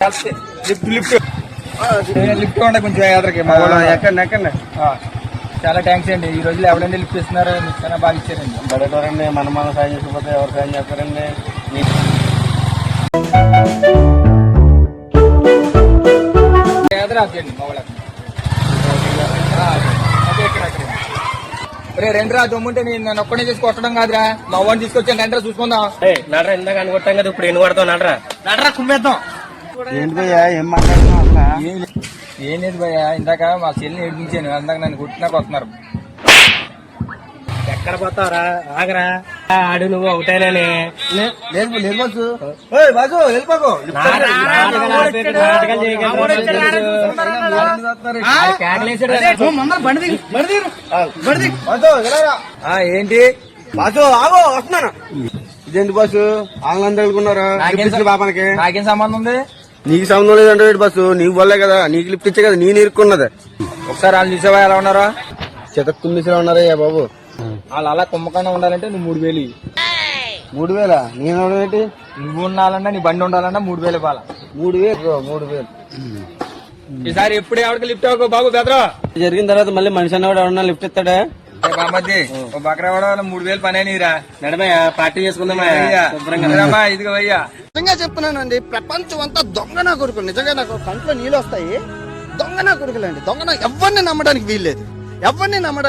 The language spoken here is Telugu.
లిఫ్ట్ ఉండే కొంచెం ఎదరికి ఎక్కండి ఎక్కండి. చాలా థ్యాంక్స్ అండి. ఈ రోజులు ఎవరైనా లిఫ్ట్ ఇస్తున్నారు, మీకు చాలా బాగా ఇచ్చారండి. బడేటోరండి, మనం సాయం చేసుకోకపోతే ఎవరు సాయం చేస్తారండి? ఎదరాకండి మా వాళ్ళకి. రెండురా దమ్ముంటే నేను ఒక్కడే చేసి కొట్టడం కాదురా, మా వాడిని తీసుకొచ్చాను. రెండురా చూసుకుందాం. నడరా, ఇందాక అనుకుంటాం కదా, ఇప్పుడు ఎన్ని కొడతావు? నడరా కుమ్మేద్దాం. ఏంటి భయ్యా, ఏం మాట్లాడుతున్నావు అసలు? ఏం లేదు భయ్యా, ఇందాక మా చెల్లిని ఏడిపించాను, అందాక నన్ను కొట్టినాక వస్తున్నారు. ఎక్కడ పోతావురా? ఆగరా, ఆడు నువ్వు ఒకటేనని. లేదు బాసు, వెళ్ళిపోకు. ఏంటి బాసు? ఆగో, వస్తున్నాను. ఇదేంటి బాసు, ఆంగ్లం తెలుగున్నారా? పాపానికి నాకేం సంబంధం ఉంది? నీకు సంబంధం లేదంటే బస్సు, నీకు వల్లే కదా, నీకు లిఫ్ట్ ఇచ్చే కదా నేను ఇరుక్కున్నది. ఒకసారి వాళ్ళు చూసావా ఎలా ఉన్నారా? చితక్కుమిసిలా ఉన్నారా బాబు? వాళ్ళు అలా కుమ్మకంగా ఉండాలంటే నువ్వు 3000. 3000? నేను ఏంటి? నువ్వు ఉండాలన్నా, నీ బండి ఉండాలన్నా 3000 ఇవ్వాలా. 3000. ఈసారి ఎప్పుడు ఎవరికి లిఫ్ట్ అవ్వకు బాబు. బెదరా జరిగిన తర్వాత మళ్ళీ మనిషి అన్నవాడు ఎవరన్నా లిఫ్ట్ ఇస్తాడా? బామద్ది ఓ బకరా కూడా 3000 పనే నీరా. నడమయ్యా, పార్టీ చేసుకుందామా? ఇదిగో అయ్యా, నిజంగా చెప్తున్నానండి, ప్రపంచం అంతా దొంగ నా కొడుకులు. నిజంగా నాకు కంట్లో నీళ్ళు వస్తాయి. దొంగ నా కొడుకులండి, దొంగ. ఎవరిని నమ్మడానికి వీల్లేదు, ఎవరిని నమ్మడానికి